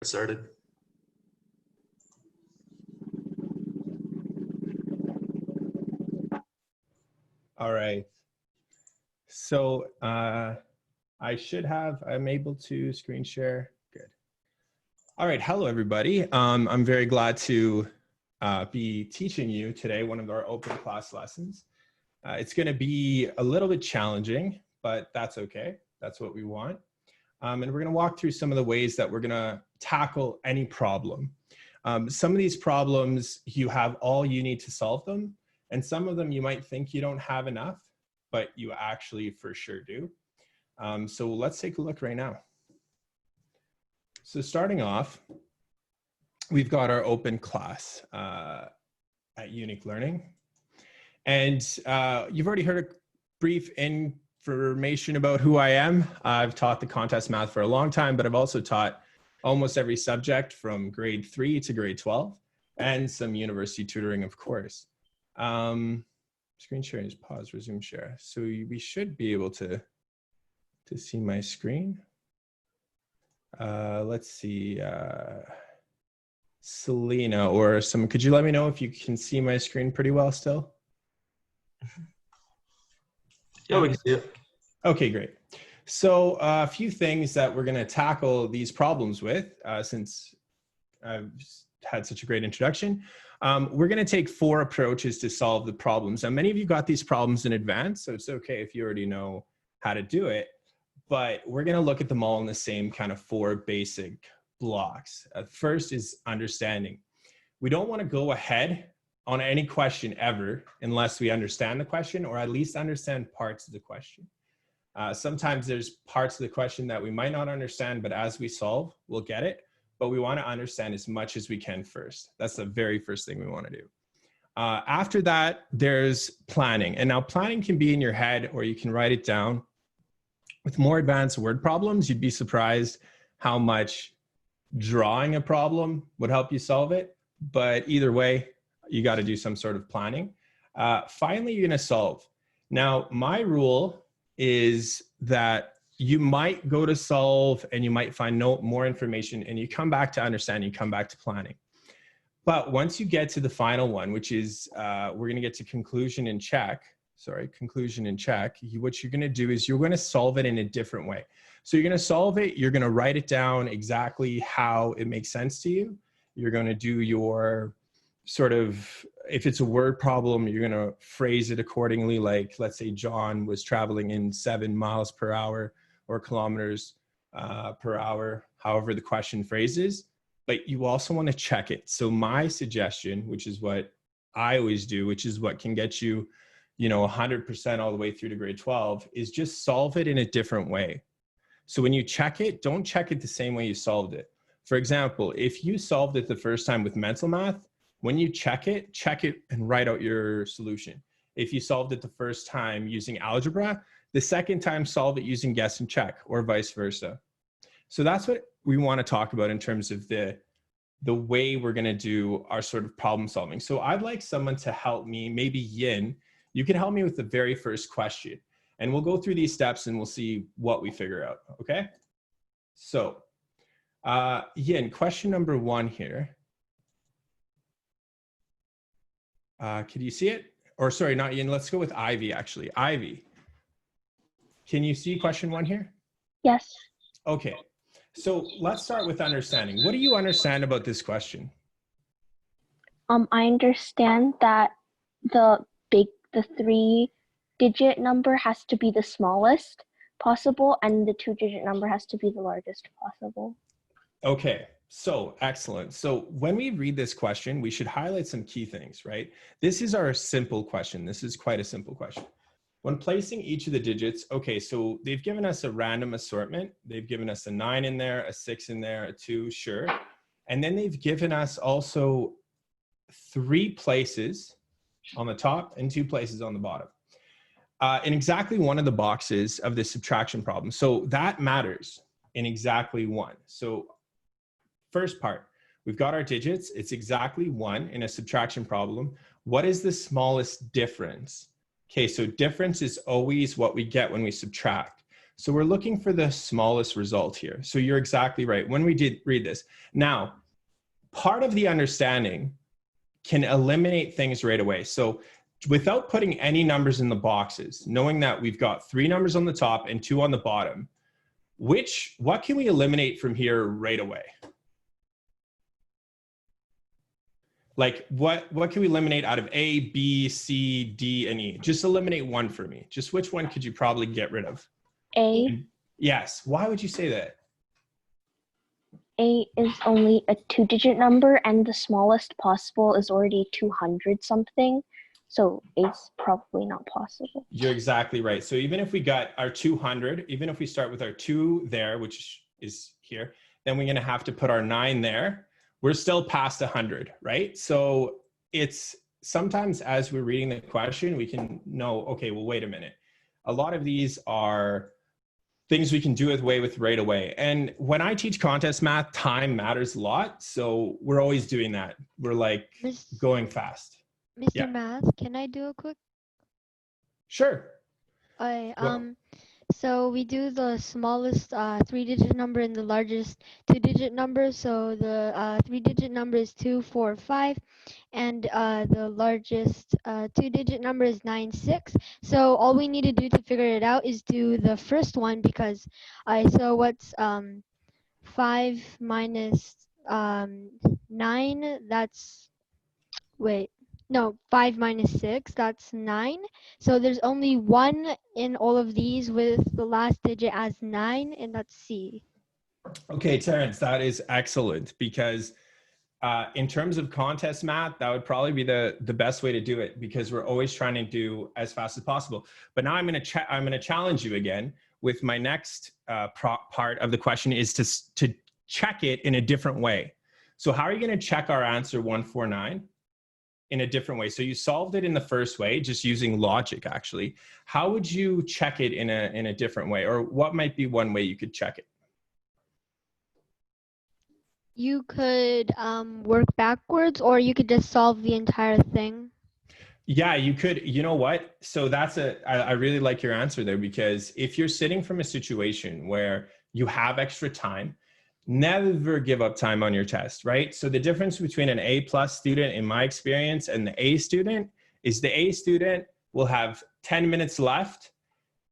Started. All right. So I'm able to screen share. Good. All right. Hello, everybody. I'm very glad to be teaching you today one of our open class lessons. It's going to be a little bit challenging, but that's okay. That's what we want. And we're going to walk through some of the ways that we're going to tackle any problem. Some of these problems, you have all you need to solve them. And some of them you might think you don't have enough, but you actually for sure do. So let's take a look right now. So starting off, we've got our open class at Unic Learning. And you've already heard a brief information about who I am. I've taught the contest math for a long time, but I've also taught almost every subject from grade 3 to grade 12 and some university tutoring, of course. Screen sharing is pause, resume share. So we should be able to see my screen. Let's see, Selena or someone, could you let me know if you can see my screen pretty well still? Yeah, we can see it. Okay, great. So a few things that we're gonna tackle these problems with, since I've had such a great introduction. We're gonna take 4 approaches to solve the problems. Now, many of you got these problems in advance, so it's okay if you already know how to do it, but we're gonna look at them all in the same kind of 4 basic blocks. First is understanding. We don't wanna go ahead on any question ever unless we understand the question or at least understand parts of the question. Sometimes there's parts of the question that we might not understand, but as we solve, we'll get it. But we want to understand as much as we can first. That's the very first thing we want to do. After that, there's planning. And now planning can be in your head or you can write it down. With more advanced word problems, you'd be surprised how much drawing a problem would help you solve it. But either way, you got to do some sort of planning. Finally, you're going to solve. Now, my rule is that you might go to solve and you might find more information and you come back to understanding, you come back to planning. But once you get to the final one, which is, we're gonna get to conclusion and check, what you're gonna do is you're gonna solve it in a different way. So you're gonna solve it, you're gonna write it down exactly how it makes sense to you. You're gonna do your sort of, if it's a word problem, you're going to phrase it accordingly. Like, let's say John was traveling in 7 miles per hour or kilometers per hour, however the question phrases, but you also want to check it. So my suggestion, which is what I always do, which is what can get you, 100% all the way through to grade 12, is just solve it in a different way. So when you check it, don't check it the same way you solved it. For example, if you solved it the first time with mental math, when you check it and write out your solution. If you solved it the first time using algebra, the second time solve it using guess and check, or vice versa. So that's what we want to talk about in terms of the way we're going to do our sort of problem solving. So I'd like someone to help me, maybe Yin, you can help me with the very first question. And we'll go through these steps and we'll see what we figure out, okay? So Yin, question number 1 here. Can you see it? Or sorry, not Ian, let's go with Ivy actually. Ivy, can you see question 1 here? Yes. Okay, so let's start with understanding. What do you understand about this question? I understand that the 3-digit number has to be the smallest possible and the 2-digit number has to be the largest possible. Okay. So excellent. So when we read this question, we should highlight some key things, right? This is our simple question. This is quite a simple question. When placing each of the digits, okay, so they've given us a random assortment. They've given us a 9 in there, a 6 in there, a 2, sure. And then they've given us also 3 places on the top and 2 places on the bottom. In exactly one of the boxes of the subtraction problem. So that matters in exactly 1. So first part, we've got our digits. It's exactly 1 in a subtraction problem. What is the smallest difference? Okay, so difference is always what we get when we subtract. So we're looking for the smallest result here. So you're exactly right. When we did read this. Now, part of the understanding can eliminate things right away. So without putting any numbers in the boxes, knowing that we've got 3 numbers on the top and 2 on the bottom, what can we eliminate from here right away? Like what can we eliminate out of A, B, C, D, and E? Just eliminate one for me. Just which one could you probably get rid of? A. Yes. Why would you say that? A is only a 2-digit number, and the smallest possible is already 200 something. So it's probably not possible. You're exactly right. So even if we got our 200, even if we start with our 2 there, which is here, then we're going to have to put our 9 there. We're still past 100, right? So it's sometimes as we're reading the question, we can know, okay, well, wait a minute. A lot of these are things we can do away with right away. And when I teach contest math, time matters a lot. So we're always doing that. We're like going fast. Mr. Yeah. Math, can I do a quick? Sure. So we do the smallest 3-digit number and the largest 2-digit number. So the 3-digit number is 245, and the largest 2-digit number is 96. So all we need to do to figure it out is do the first one, because so what's 5 minus 9? That's, wait. No, 5 minus 6, that's 9. So there's only one in all of these with the last digit as 9, and that's C. Okay, Terrence, that is excellent, because in terms of contest math, that would probably be the best way to do it, because we're always trying to do as fast as possible. But now I'm going to challenge you again with my next part of the question is to check it in a different way. So how are you going to check our answer 149? In a different way? So you solved it in the first way, just using logic, actually. How would you check it in a different way? Or what might be one way you could check it? You could work backwards, or you could just solve the entire thing. Yeah, you could. You know what? So I really like your answer there, because if you're sitting from a situation where you have extra time, never give up time on your test, right? So the difference between an A+ student, in my experience, and the A student is the A student will have 10 minutes left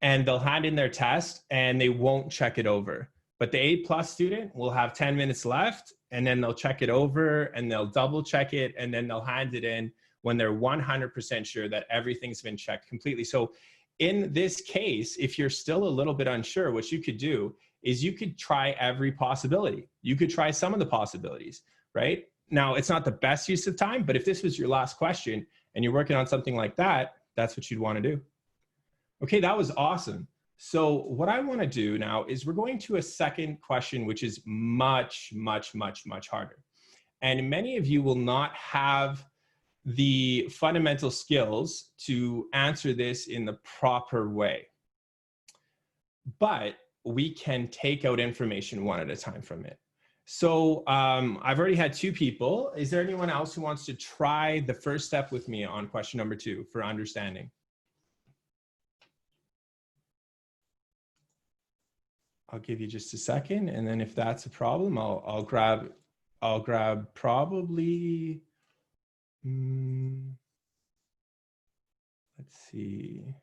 and they'll hand in their test and they won't check it over. But the A+ student will have 10 minutes left and then they'll check it over and they'll double check it and then they'll hand it in when they're 100% sure that everything's been checked completely. So in this case, if you're still a little bit unsure, what you could do is you could try every possibility. You could try some of the possibilities, right? Now, it's not the best use of time, but if this was your last question and you're working on something like that, that's what you'd want to do. Okay, that was awesome. So what I want to do now is we're going to a second question, which is much, much, much, much harder. And many of you will not have the fundamental skills to answer this in the proper way. But we can take out information one at a time from it. So I've already had 2 people. Is there anyone else who wants to try the first step with me on question number 2 for understanding? I'll give you just a second, and then if that's a problem, I'll grab probably. Let's see.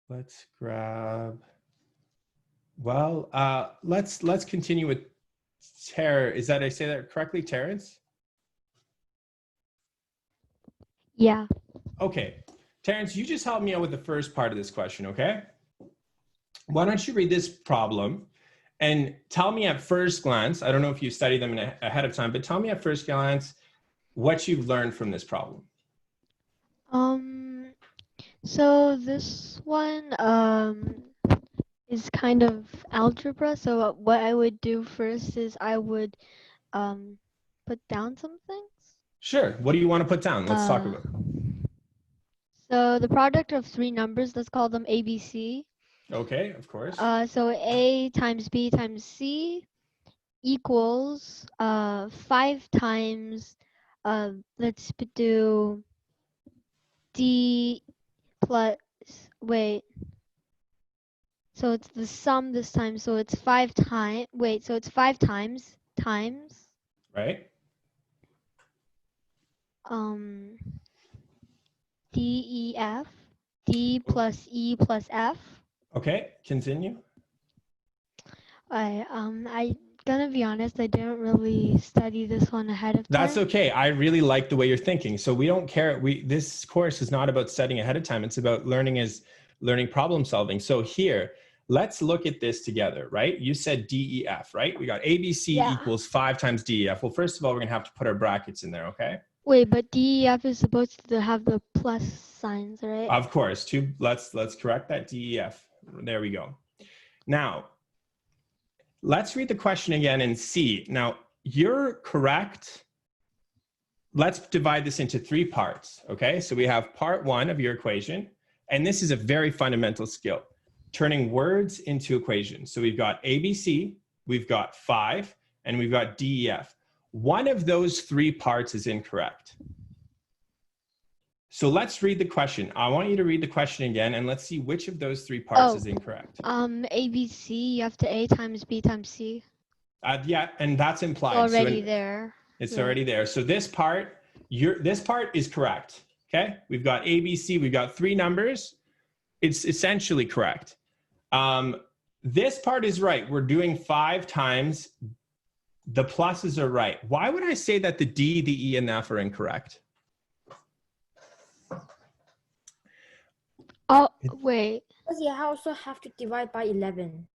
Let's grab. Well, let's continue with Is that, I say that correctly, Terrence? Yeah. Okay, Terrence, you just help me out with the first part of this question, okay? Why don't you read this problem and tell me at first glance, I don't know if you studied them ahead of time, but tell me at first glance what you've learned from this problem. So this one is kind of algebra. So what I would do first is I would put down some things. Sure. What do you want to put down? Let's talk about it. So the product of 3 numbers, let's call them ABC. Okay, of course. So A times B times C equals 5 times, let's do D plus, wait, So it's the sum this time. So it's 5 times. Wait, so it's 5 times right? DEF, D plus E plus F. Okay, continue. I gonna be honest, I didn't really study this one ahead of time. That's okay. I really like the way you're thinking. So we don't care. This course is not about studying ahead of time. It's about learning problem solving. So here, let's look at this together, right? You said DEF, right? We got ABC Yeah. equals 5 times DEF. Well, first of all, we're gonna have to put our brackets in there, okay? Wait, but DEF is supposed to have the plus signs, right? Of course. Let's correct that. DEF. There we go. Now, let's read the question again and see. Now, you're correct. Let's divide this into 3 parts, okay? So we have part 1 of your equation, and this is a very fundamental skill, turning words into equations. So we've got ABC, we've got 5, and we've got DEF. One of those 3 parts is incorrect. So let's read the question. I want you to read the question again, and let's see which of those 3 parts is incorrect. ABC, you have to A times B times C. Yeah, and that's implied. Already there. It's Yeah. already there. So this part is correct. Okay, we've got ABC, we've got 3 numbers. It's essentially correct. This part is right. We're doing 5 times. The pluses are right. Why would I say that the D, the E, and the F are incorrect? Oh, wait. Because you also have to divide by 11.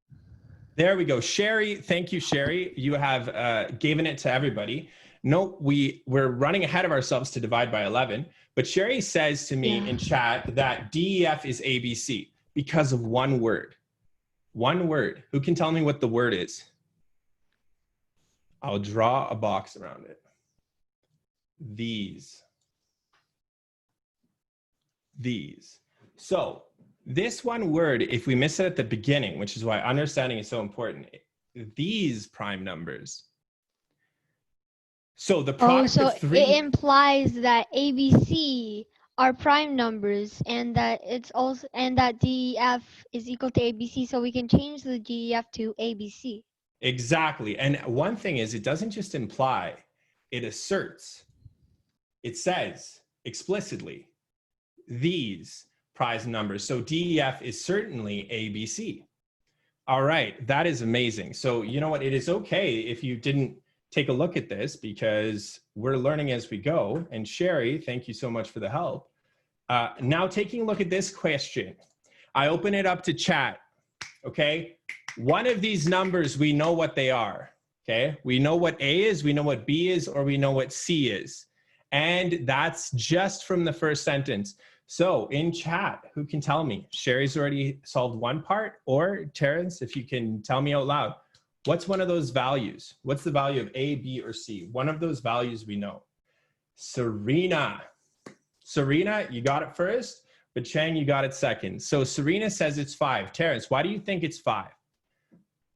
There we go. Sherry, thank you, Sherry. You have given it to everybody. No, we're running ahead of ourselves to divide by 11. But Sherry says to me in chat that DEF is ABC because of one word. One word. Who can tell me what the word is? I'll draw a box around it. These. So this one word, if we miss it at the beginning, which is why understanding is so important, these prime numbers. So the product of 3. It implies that ABC are prime numbers and that that DEF is equal to ABC, so we can change the DEF to ABC. Exactly. And one thing is, it doesn't just imply, it asserts. It says explicitly these prize numbers. So DEF is certainly ABC. All right, that is amazing. So you know what? It is okay if you didn't take a look at this because we're learning as we go. And Sherry, thank you so much for the help. Now taking a look at this question, I open it up to chat, okay? One of these numbers, we know what they are, okay? We know what A is, we know what B is, or we know what C is. And that's just from the first sentence. So in chat, who can tell me? Sherry's already solved one part, or Terrence, if you can tell me out loud, what's one of those values? What's the value of A, B, or C? One of those values we know. Serena, you got it first, but Chang, you got it second. So Serena says it's 5. Terrence, why do you think it's 5?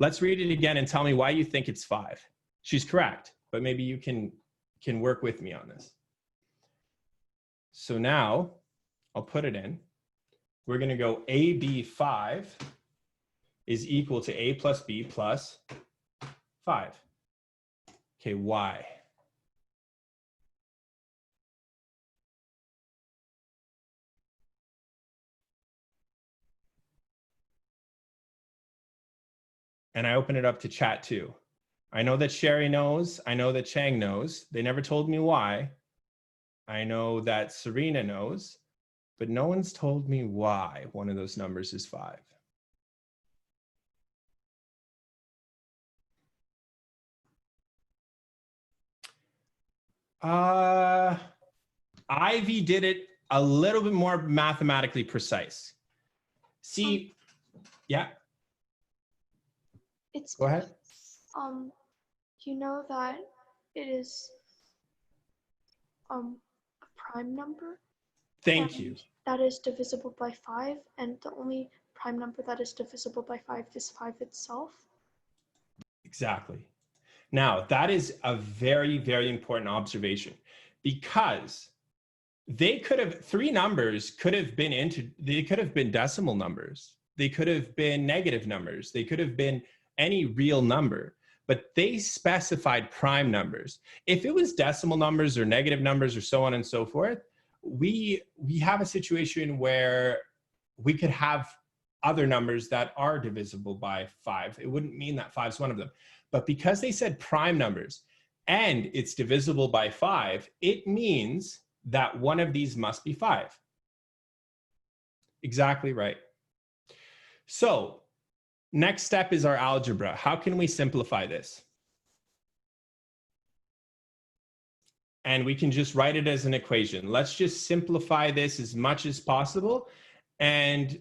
Let's read it again and tell me why you think it's 5. She's correct, but maybe you can work with me on this. So now I'll put it in. We're going to go AB5 is equal to A plus B plus 5. Okay, why? And I open it up to chat too. I know that Sherry knows. I know that Chang knows. They never told me why. I know that Serena knows, but no one's told me why one of those numbers is 5. Ivy did it a little bit more mathematically precise. See, yeah. It's Go ahead. You know that it is a prime number. Thank you. That is divisible by 5, and the only prime number that is divisible by 5 is 5 itself. Exactly. Now, that is a very, very important observation because they could have, 3 numbers could have been they could have been decimal numbers. They could have been negative numbers. They could have been any real number, but they specified prime numbers. If it was decimal numbers or negative numbers or so on and so forth, we have a situation where we could have other numbers that are divisible by 5. It wouldn't mean that 5 is one of them. But because they said prime numbers and it's divisible by 5, it means that one of these must be 5. Exactly right. So next step is our algebra. How can we simplify this? And we can just write it as an equation. Let's just simplify this as much as possible and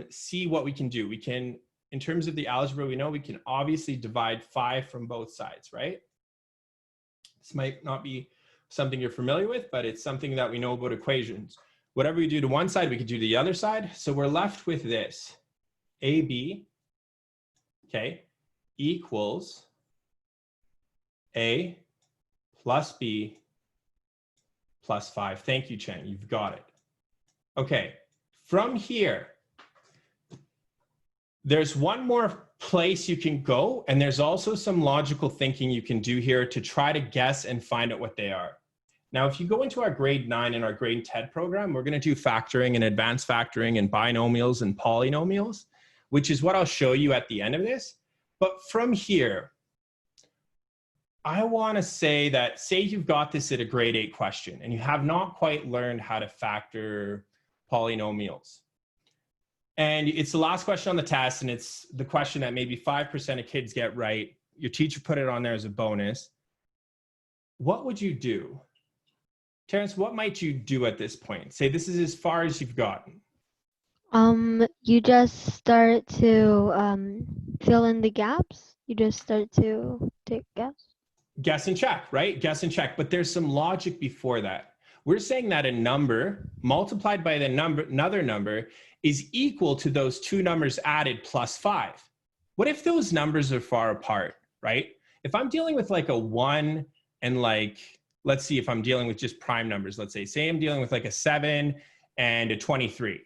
see what we can do. We can, in terms of the algebra, we know we can obviously divide 5 from both sides, right? This might not be something you're familiar with, but it's something that we know about equations. Whatever we do to one side, we can do to the other side. So we're left with this, AB, okay, equals A plus B plus 5. Thank you, Chen, you've got it. Okay, from here, there's one more place you can go, and there's also some logical thinking you can do here to try to guess and find out what they are. Now, if you go into our grade 9 and our grade 10 program, we're going to do factoring and advanced factoring and binomials and polynomials, which is what I'll show you at the end of this. But from here, I want to say that, say you've got this at a grade 8 question and you have not quite learned how to factor polynomials. And it's the last question on the test, and it's the question that maybe 5% of kids get right. Your teacher put it on there as a bonus. What would you do? Terrence, what might you do at this point? Say this is as far as you've gotten. You just start to fill in the gaps. You just start to take guess. Guess and check, right? Guess and check. But there's some logic before that. We're saying that a number multiplied by another number is equal to those two numbers added plus 5. What if those numbers are far apart, right? If I'm dealing with like a 1 and like, let's see if I'm dealing with just prime numbers, let's say I'm dealing with like a 7 and a 23.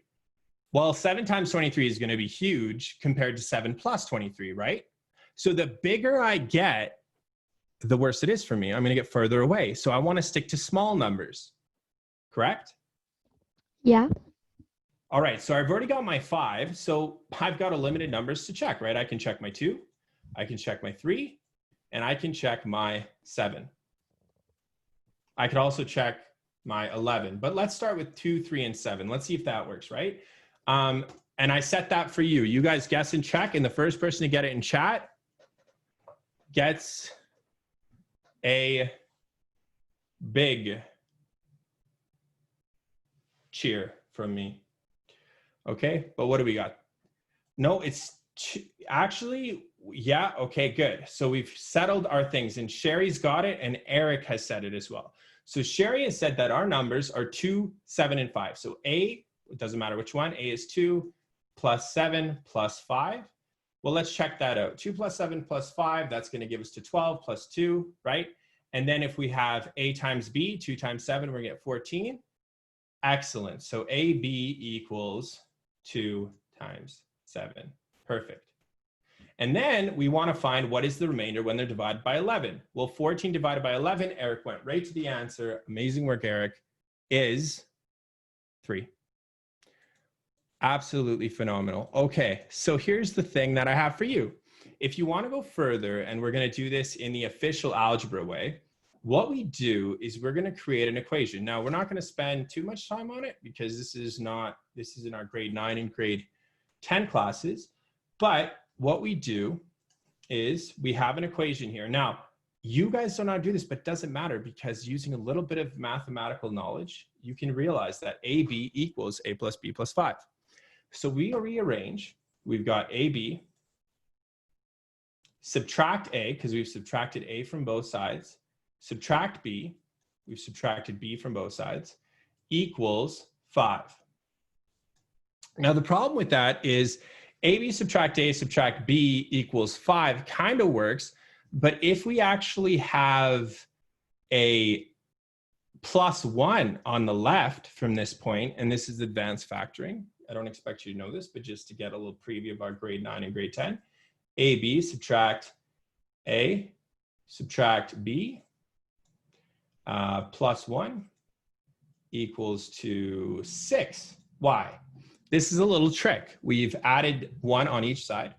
Well, 7 times 23 is going to be huge compared to 7 plus 23, right? So the bigger I get, the worse it is for me. I'm going to get further away. So I want to stick to small numbers, correct? Yeah. All right, so I've already got my 5. So I've got a limited numbers to check, right? I can check my 2, I can check my 3, and I can check my 7. I could also check my 11, but let's start with 2, 3, and 7. Let's see if that works, right? And I set that for you. You guys guess and check, and the first person to get it in chat gets a big cheer from me. Okay, but what do we got? No, it's actually, yeah, okay, good. So we've settled our things, and Sherry's got it, and Eric has said it as well. So Sherry has said that our numbers are 2, 7, and 5. So A, it doesn't matter which one, A is 2 plus 7 plus 5. Well, let's check that out. 2 plus 7 plus 5, that's going to give us to 12 plus 2, right? And then if we have A times B, 2 times 7, we're going to get 14. Excellent. So AB equals 2 times 7. Perfect. And then we want to find what is the remainder when they're divided by 11. Well, 14 divided by 11, Eric went right to the answer. Amazing work, Eric, is 3. Absolutely phenomenal. Okay, so here's the thing that I have for you. If you want to go further, and we're going to do this in the official algebra way, what we do is we're going to create an equation. Now, we're not going to spend too much time on it because this is in our grade 9 and grade 10 classes. But what we do is we have an equation here. Now, you guys don't know how to do this, but it doesn't matter because using a little bit of mathematical knowledge, you can realize that AB equals A plus B plus 5. So we rearrange. We've got AB, subtract A, because we've subtracted A from both sides, subtract B, we've subtracted B from both sides, equals 5. Now the problem with that is AB subtract A subtract B equals 5 kind of works, but if we actually have a plus 1 on the left from this point, and this is advanced factoring, I don't expect you to know this, but just to get a little preview of our grade 9 and grade 10. AB subtract A subtract B plus 1 equals to 6. Why? This is a little trick. We've added 1 on each side.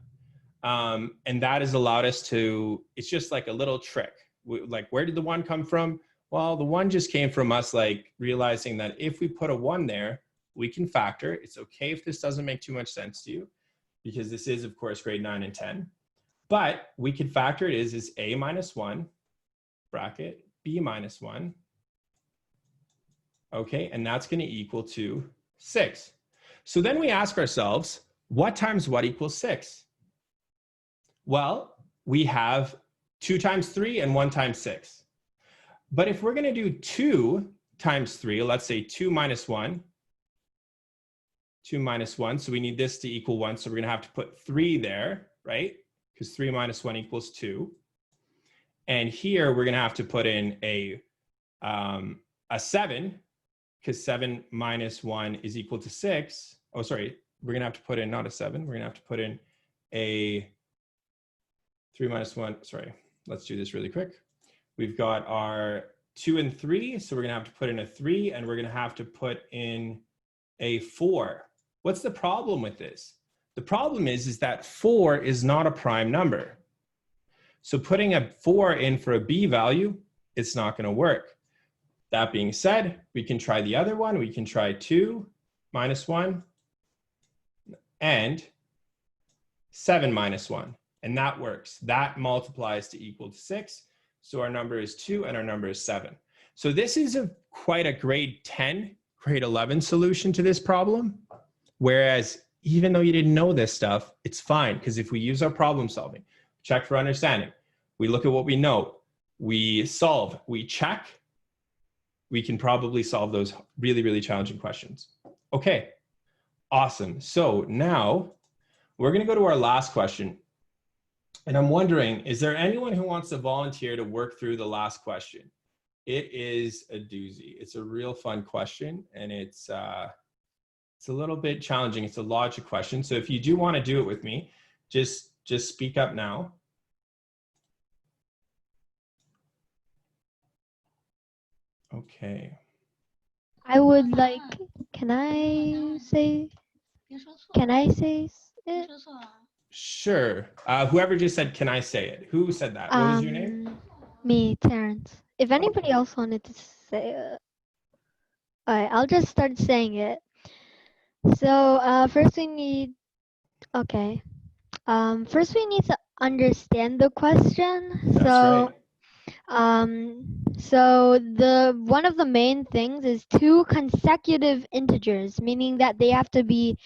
And that has allowed us to, it's just like a little trick. Like, where did the 1 come from? Well, the 1 just came from us like realizing that if we put a 1 there, we can factor. It's okay if this doesn't make too much sense to you, because this is, of course, grade 9 and 10. But we can factor it is A minus 1, bracket, B minus 1. Okay, and that's going to equal to 6. So then we ask ourselves, what times what equals 6? Well, we have 2 times 3 and 1 times 6. But if we're going to do 2 times 3, let's say 2 minus 1, 2 minus 1, so we need this to equal 1, so we're going to have to put 3 there, right? Because 3 minus 1 equals 2. And here we're going to have to put in a 7, because 7 minus 1 is equal to 6. Oh, sorry, we're going to have to put in not a 7, we're going to have to put in a 3 minus 1, sorry, let's do this really quick. We've got our 2 and 3, so we're going to have to put in a 3, and we're going to have to put in a 4. What's the problem with this? The problem is that 4 is not a prime number. So putting a 4 in for a B value, it's not going to work. That being said, we can try the other one. We can try 2 minus 1 and 7 minus 1. And that works. That multiplies to equal to 6. So our number is 2 and our number is 7. So this is quite a grade 10, grade 11 solution to this problem. Whereas even though you didn't know this stuff, it's fine, because if we use our problem solving, check for understanding, we look at what we know, we solve, we check, we can probably solve those really, really challenging questions. Okay, awesome. So now we're going to go to our last question. And I'm wondering, is there anyone who wants to volunteer to work through the last question? It is a doozy. It's a real fun question, and it's a little bit challenging. It's a logic question. So if you do want to do it with me, just speak up now. Okay. I would like, can I say it? Sure. Whoever just said, can I say it? Who said that? What was your name? Me, Terrence. If anybody else wanted to say it. Alright, I'll just start saying it. So first we need, okay. First we need to understand the question. That's right. So one of the main things is 2 consecutive integers, meaning that they have to be,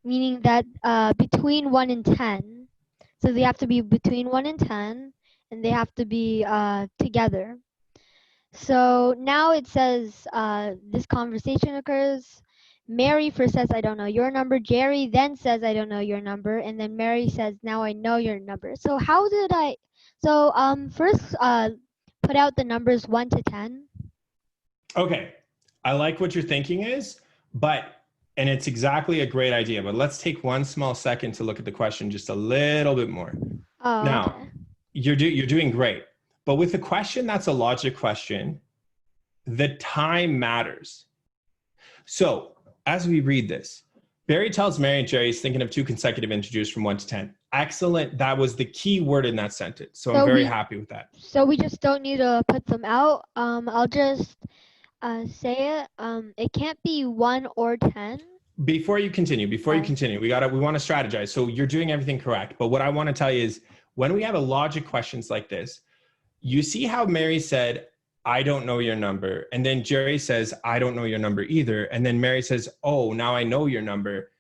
between 1 and 10. So they have to be between 1 and 10, and they have to be together. So now it says this conversation occurs. Mary first says, I don't know your number. Jerry then says, I don't know your number. And then Mary says, now I know your number. So first put out the numbers 1 to 10. Okay. I like what your thinking is, and it's exactly a great idea, but let's take one small second to look at the question just a little bit more. Oh, now, okay. You're doing great. But with a question that's a logic question, the time matters. So as we read this, Barry tells Mary and Jerry he's thinking of 2 consecutive integers from 1 to 10. Excellent. That was the key word in that sentence. So I'm very happy with that. So we just don't need to put them out. I'll just say it. It can't be 1 or 10. Before you continue, we want to strategize. So you're doing everything correct. But what I want to tell you is when we have a logic questions like this, you see how Mary said, I don't know your number. And then Jerry says, I don't know your number either. And then Mary says, oh, now I know your number.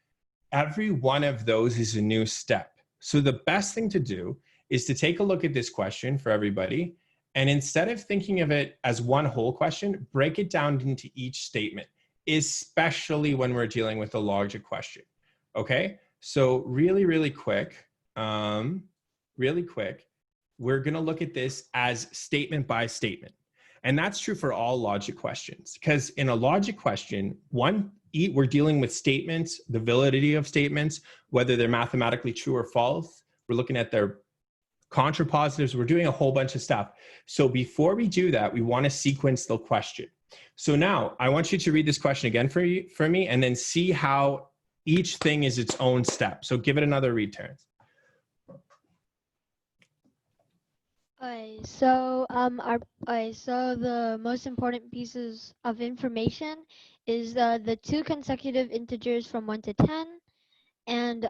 Every one of those is a new step. So the best thing to do is to take a look at this question for everybody. And instead of thinking of it as one whole question, break it down into each statement, especially when we're dealing with a logic question. Okay? So really, really quick, we're going to look at this as statement by statement. And that's true for all logic questions, because in a logic question, one we're dealing with statements, the validity of statements, whether they're mathematically true or false. We're looking at their contrapositives. We're doing a whole bunch of stuff. So before we do that, we want to sequence the question. So now I want you to read this question again for me, and then see how each thing is its own step. So give it another read, Terrence. So the most important pieces of information is the two consecutive integers from 1 to 10, and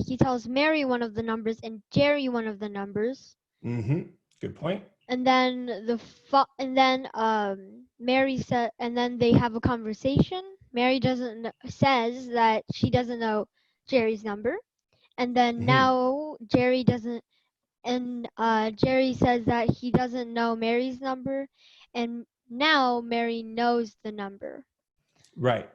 he tells Mary one of the numbers and Jerry one of the numbers. Good point. And then Mary said, and then they have a conversation. Mary says that she doesn't know Jerry's number, and then now Jerry doesn't. And Jerry says that he doesn't know Mary's number, and now Mary knows the number. Right.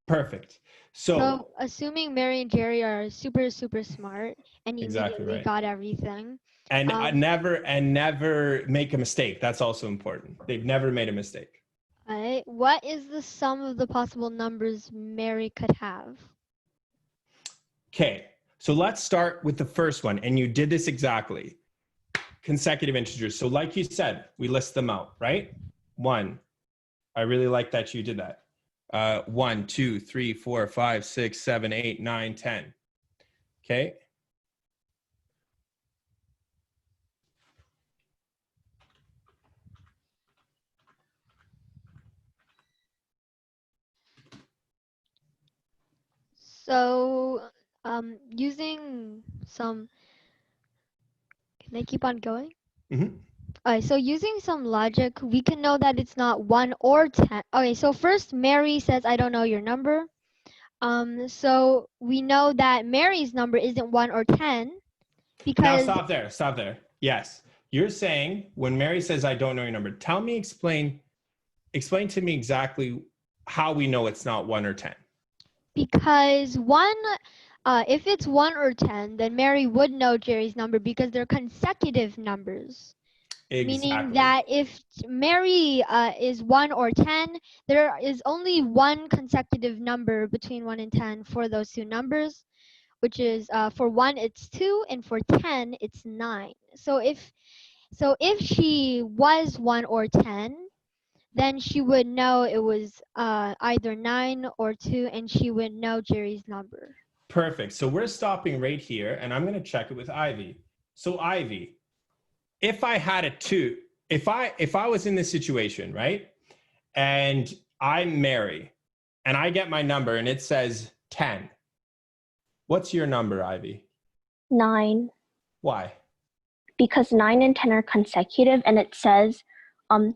Perfect. So assuming Mary and Jerry are super, super smart and Exactly immediately right. got everything. And never make a mistake. That's also important. They've never made a mistake. What is the sum of the possible numbers Mary could have? Okay, so let's start with the first one. And you did this exactly. Consecutive integers. So like you said, we list them out, right? 1. I really like that you did that. 1, 2, 3, 4, 5, 6, 7, 8, 9, 10. Okay. So using some, can I keep on going? So using some logic, we can know that it's not 1 or 10. Okay, so first Mary says, I don't know your number. So we know that Mary's number isn't 1 or 10 because... Now stop there. Yes, you're saying when Mary says, I don't know your number, explain to me exactly how we know it's not 1 or 10. Because if it's 1 or 10, then Mary would know Jerry's number because they're consecutive numbers. Exactly. Meaning that if Mary is 1 or 10, there is only one consecutive number between 1 and 10 for those two numbers, which is for 1 it's 2 and for 10 it's 9. So if she was 1 or 10, then she would know it was either 9 or 2, and she would know Jerry's number. Perfect. So we're stopping right here, and I'm going to check it with Ivy. So Ivy, if I had a 2, if I was in this situation, right, and I'm Mary, and I get my number, and it says 10, what's your number, Ivy? 9. Why? Because 9 and 10 are consecutive, and it says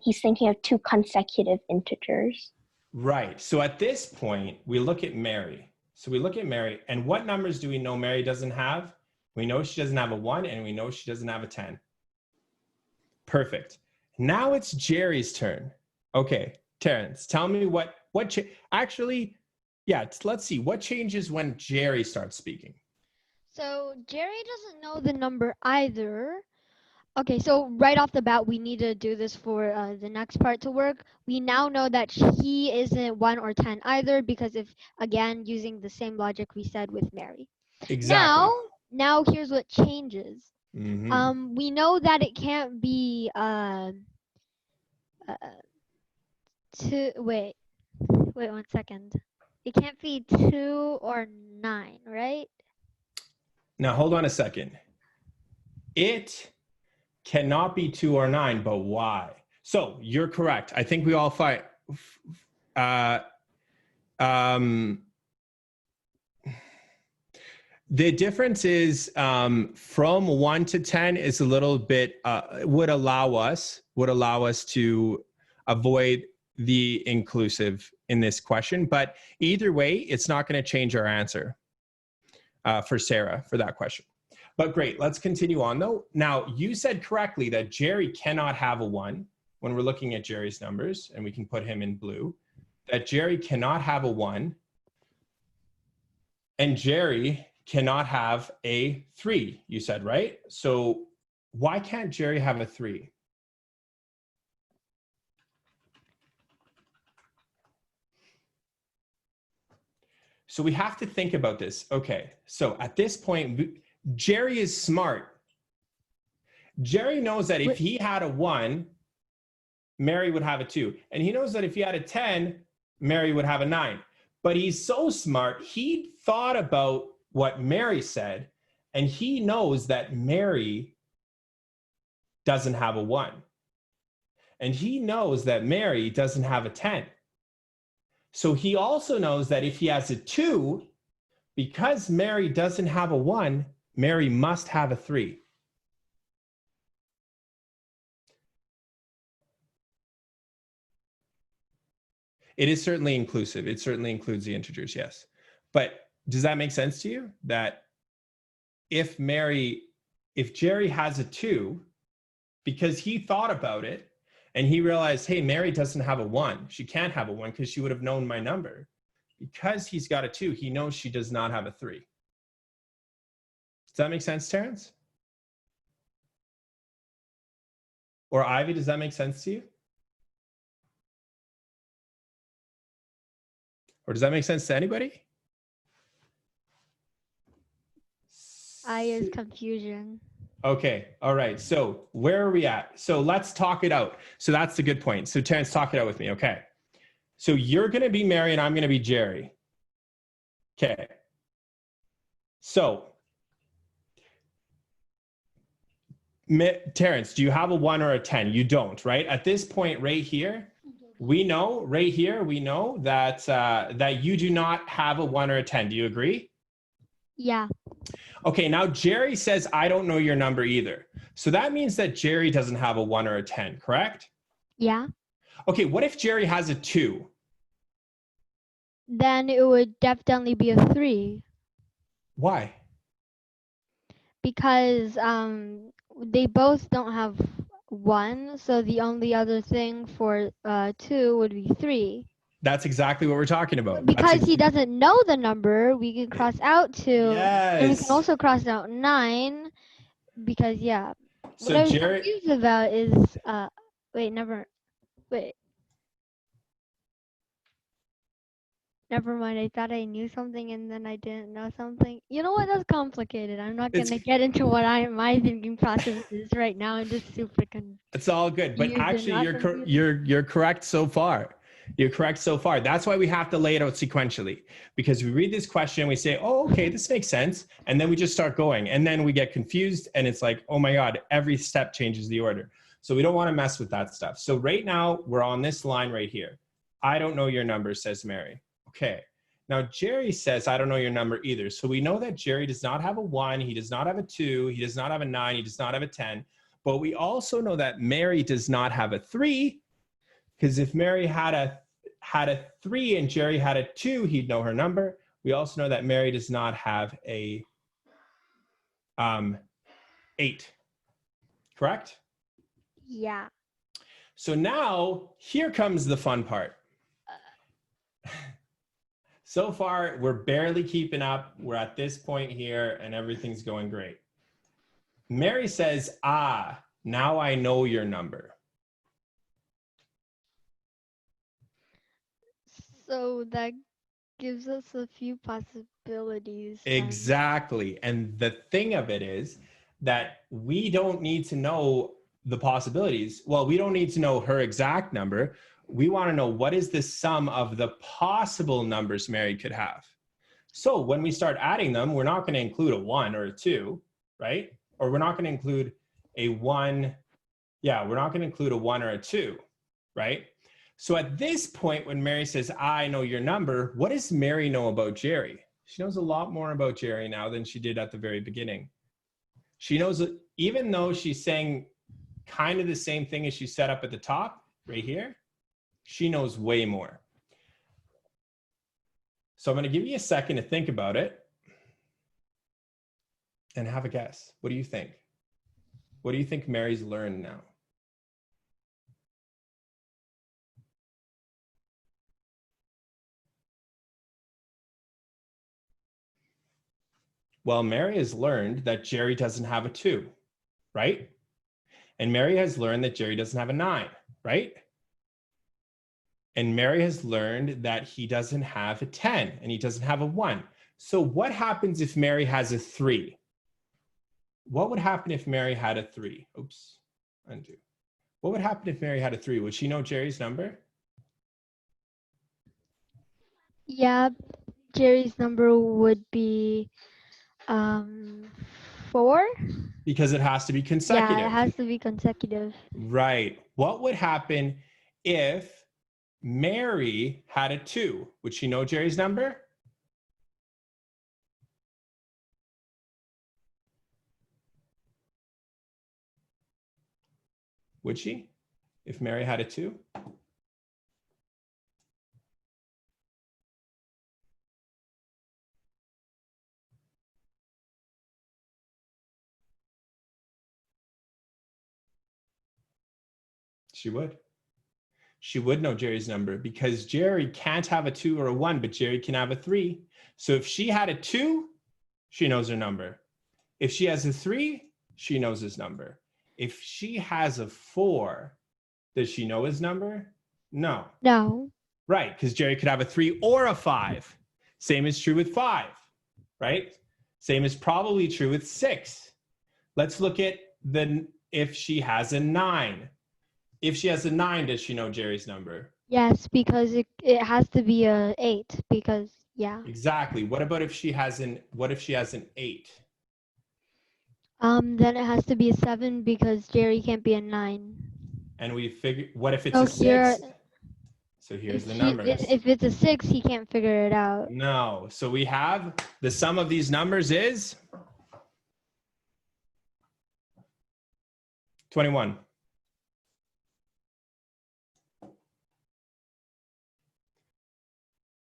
he's thinking of 2 consecutive integers. Right. So at this point, we look at Mary. So we look at Mary, and what numbers do we know Mary doesn't have? We know she doesn't have a 1, and we know she doesn't have a 10. Perfect. Now it's Jerry's turn. Okay, Terrence, tell me actually, yeah, let's see. What changes when Jerry starts speaking? So Jerry doesn't know the number either. Okay, so right off the bat, we need to do this for the next part to work. We now know that he isn't 1 or 10 either because again, using the same logic we said with Mary. Exactly. Now here's what changes. We know that it can't be wait 1 second. It can't be 2 or 9, right? Now hold on a second. It cannot be 2 or 9, but why? So you're correct. I think we all fight. The difference is from 1 to 10 is a little bit would allow us to avoid the inclusive in this question, but either way, it's not going to change our answer for Sarah for that question. But great, let's continue on though. Now, you said correctly that Jerry cannot have a 1 when we're looking at Jerry's numbers, and we can put him in blue, that Jerry cannot have a 1, and Jerry cannot have a 3, you said, right? So why can't Jerry have a 3? So we have to think about this. Okay, so at this point, Jerry is smart. Jerry knows that if he had a 1, Mary would have a 2. And he knows that if he had a 10, Mary would have a 9. But he's so smart, he thought about what Mary said, and he knows that Mary doesn't have a 1. And he knows that Mary doesn't have a 10. So he also knows that if he has a 2, because Mary doesn't have a 1, Mary must have a 3. It is certainly inclusive. It certainly includes the integers, yes. But does that make sense to you? That if Jerry has a 2, because he thought about it and he realized, hey, Mary doesn't have a 1. She can't have a 1 because she would have known my number. Because he's got a 2, he knows she does not have a 3. Does that make sense, Terrence? Or Ivy, does that make sense to you? Or does that make sense to anybody? I is confusion. Okay, all right. So where are we at? So let's talk it out. So that's the good point. So Terrence, talk it out with me. Okay. So you're going to be Mary and I'm going to be Jerry. Okay. So Terrence, do you have a 1 or a 10? You don't, right? At this point right here, we know that that you do not have a 1 or a 10. Do you agree? Yeah. Okay, now Jerry says, I don't know your number either. So that means that Jerry doesn't have a 1 or a 10, correct? Yeah. Okay, what if Jerry has a 2? Then it would definitely be a 3 Why? because they both don't have 1, so the only other thing for 2 would be 3. That's exactly what we're talking about. Because he doesn't know the number, we can cross out 2, and we can Yes. also cross out 9 because So what I was Jerry, confused about is never mind. I thought I knew something and then I didn't know something. You know what? That's complicated. I'm not It's- gonna get into what my thinking process is right now. I'm just super it's all good, but confused and actually not confused. you're correct so far. You're correct so far. That's why we have to lay it out sequentially, because we read this question, we say, oh, okay, this makes sense. And then we just start going. And then we get confused and it's like, oh my God, every step changes the order. So we don't want to mess with that stuff. So right now we're on this line right here. I don't know your number, says Mary. Okay. Now Jerry says, I don't know your number either. So we know that Jerry does not have a 1. He does not have a 2. He does not have a 9. He does not have a 10. But we also know that Mary does not have a 3. Because if Mary had a 3 and Jerry had a 2, he'd know her number. We also know that Mary does not have a 8. Correct? Yeah. So now here comes the fun part. So far, we're barely keeping up. We're at this point here and everything's going great. Mary says, now I know your number. So that gives us a few possibilities. Exactly. And the thing of it is that we don't need to know the possibilities. Well, we don't need to know her exact number. We want to know what is the sum of the possible numbers Mary could have. So when we start adding them, we're not going to include a 1 or a 2, right? Or we're not going to include a 1. Yeah, we're not going to include a 1 or a 2, right? So at this point, when Mary says, I know your number, what does Mary know about Jerry? She knows a lot more about Jerry now than she did at the very beginning. She knows, even though she's saying kind of the same thing as she set up at the top, right here, she knows way more. So I'm going to give you a second to think about it and have a guess. What do you think? What do you think Mary's learned now? Well, Mary has learned that Jerry doesn't have a 2, right? And Mary has learned that Jerry doesn't have a 9, right? And Mary has learned that he doesn't have a 10 and he doesn't have a 1. So what happens if Mary has a 3? What would happen if Mary had a 3? Oops, undo. What would happen if Mary had a 3? Would she know Jerry's number? Yeah, Jerry's number would be 4. Because it has to be consecutive. Yeah, it has to be consecutive. Right. What would happen if Mary had a 2? Would she know Jerry's number? Would she? If Mary had a 2? She would. She would know Jerry's number because Jerry can't have a 2 or a 1, but Jerry can have a 3. So if she had a 2, she knows her number. If she has a 3, she knows his number. If she has a 4, does she know his number? No. No. Right, because Jerry could have a 3 or a 5. Same is true with 5, right? Same is probably true with 6. Let's look at if she has a 9. If she has a 9, does she know Jerry's number? Yes, because it has to be a 8 because yeah. Exactly. What about if she has an 8? Then it has to be a 7 because Jerry can't be a 9. And we figure, what if it's So a 6? So here's If the she- numbers. if it's a 6, he can't figure it out. No. So we have the sum of these numbers is 21.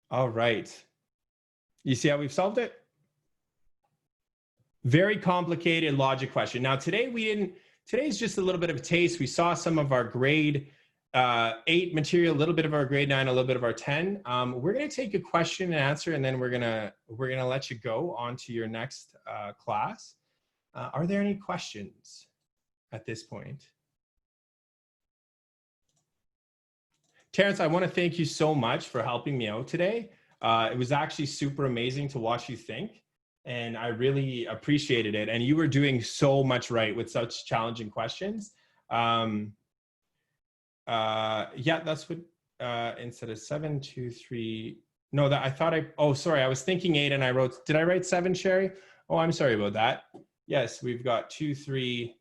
All right. You see how we've solved it? Very complicated logic question. Now today's just a little bit of a taste. We saw some of our grade 8 material, a little bit of our grade 9, a little bit of our 10. We're gonna take a question and answer, and then we're gonna let you go on to your next class. Are there any questions at this point? Terrence, I want to thank you so much for helping me out today. It was actually super amazing to watch you think, and I really appreciated it. And you were doing so much right with such challenging questions. Yeah, that's what, instead of 7, 2, 3, no, sorry, I was thinking 8 and I wrote, did I write 7, Sherry? Oh, I'm sorry about that. Yes, we've got 2, 3,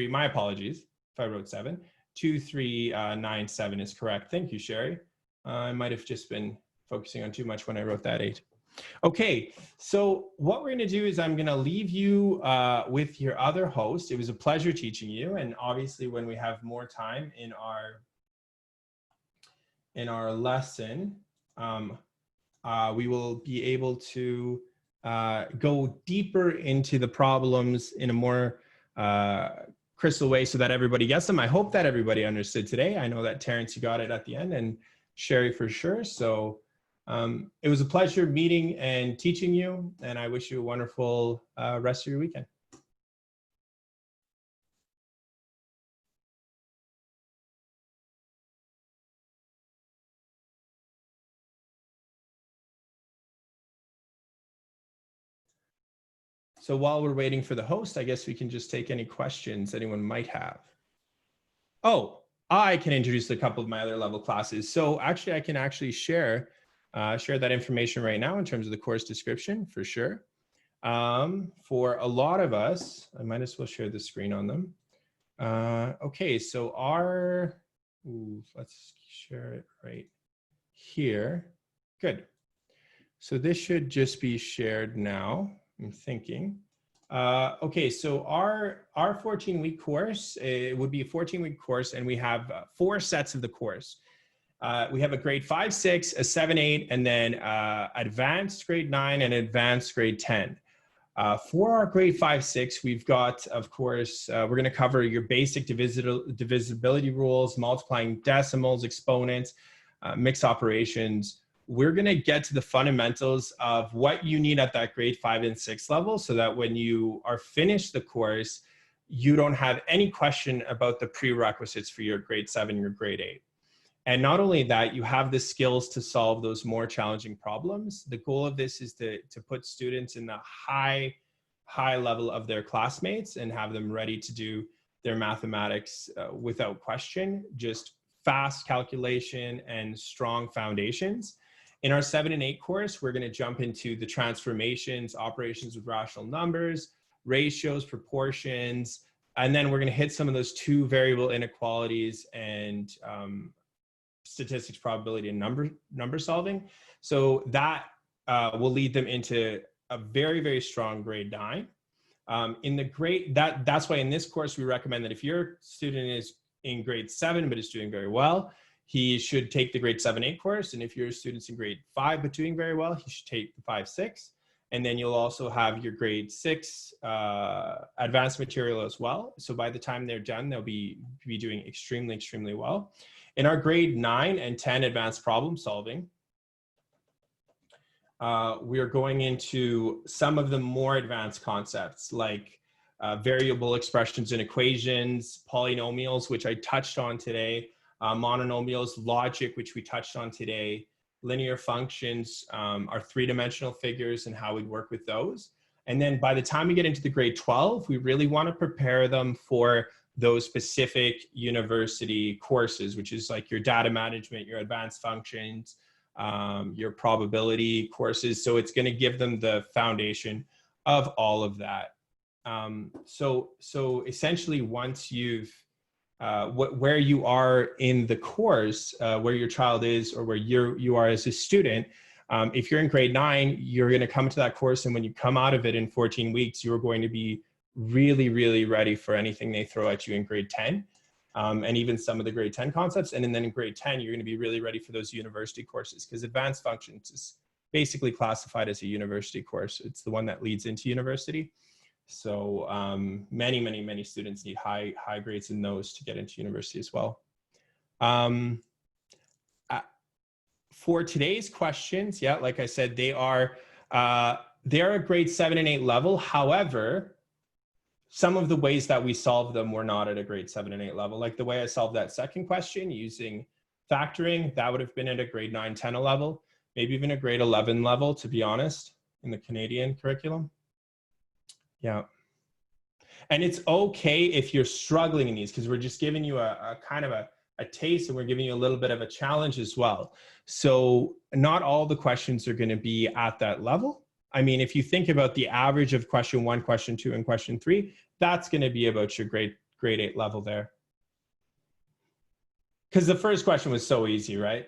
my apologies if I wrote 7. 2, 3, 9, 7 is correct. Thank you, Sherry. I might have just been focusing on too much when I wrote that 8. Okay, so what we're gonna do is I'm gonna leave you with your other host. It was a pleasure teaching you, and obviously when we have more time in our lesson, we will be able to go deeper into the problems in a more crystal way so that everybody gets them. I hope that everybody understood today. I know that Terrence, you got it at the end, and Sherry for sure. So it was a pleasure meeting and teaching you, and I wish you a wonderful rest of your weekend. So while we're waiting for the host, I guess we can just take any questions anyone might have. Oh, I can introduce a couple of my other level classes. So actually, I can actually share that information right now in terms of the course description for sure. For a lot of us, I might as well share the screen on them. Okay, so let's share it right here. Good. So this should just be shared now. I'm thinking. Okay, so our 14-week course, it would be a 14-week course, and we have 4 sets of the course. We have a grade 5, 6, a 7, 8, and then advanced grade 9 and advanced grade 10. For our grade 5, 6, we've got, of course, we're going to cover your basic divisibility rules, multiplying decimals, exponents, mixed operations. We're going to get to the fundamentals of what you need at that grade 5 and 6 level so that when you are finished the course, you don't have any question about the prerequisites for your grade 7, your grade 8. And not only that, you have the skills to solve those more challenging problems. The goal of this is to put students in the high level of their classmates and have them ready to do their mathematics without question, just fast calculation and strong foundations. In our 7 and 8 course, we're going to jump into the transformations, operations with rational numbers, ratios, proportions, and then we're going to hit some of those 2 variable inequalities and statistics, probability, and number solving. So that will lead them into a very, very strong grade 9. That's why in this course, we recommend that if your student is in grade 7 but is doing very well, he should take the grade 7-8 course. And if your student's in grade 5 but doing very well, he should take the 5-6. And then you'll also have your grade 6 advanced material as well. So by the time they're done, they'll be doing extremely, extremely well. In our grade 9 and 10 advanced problem solving, we are going into some of the more advanced concepts like variable expressions and equations, polynomials, which I touched on today, monomials, logic, which we touched on today, linear functions, our 3-dimensional figures and how we work with those. And then by the time we get into the grade 12, we really want to prepare them for those specific university courses, which is like your data management, your advanced functions, your probability courses. So it's going to give them the foundation of all of that. So essentially, once you've where you are in the course, where your child is, or where you are as a student, if you're in grade 9, you're going to come to that course, and when you come out of it in 14 weeks, you're going to be really, really ready for anything they throw at you in grade 10, and even some of the grade 10 concepts. And then in grade 10, you're going to be really ready for those university courses, because advanced functions is basically classified as a university course. It's the one that leads into university. So many students need high grades in those to get into university as well. For today's questions, yeah, like I said, they are a grade 7 and 8 level. However, some of the ways that we solve them were not at a grade 7 and 8 level. Like the way I solved that second question using factoring, that would have been at a grade 9, 10 level, maybe even a grade 11 level, to be honest, in the Canadian curriculum. Yeah. And it's okay if you're struggling in these, because we're just giving you a kind of a taste, and we're giving you a little bit of a challenge as well. So not all the questions are going to be at that level. I mean, if you think about the average of question 1, question 2, and question 3, that's going to be about your grade 8 level there. Because the first question was so easy, right?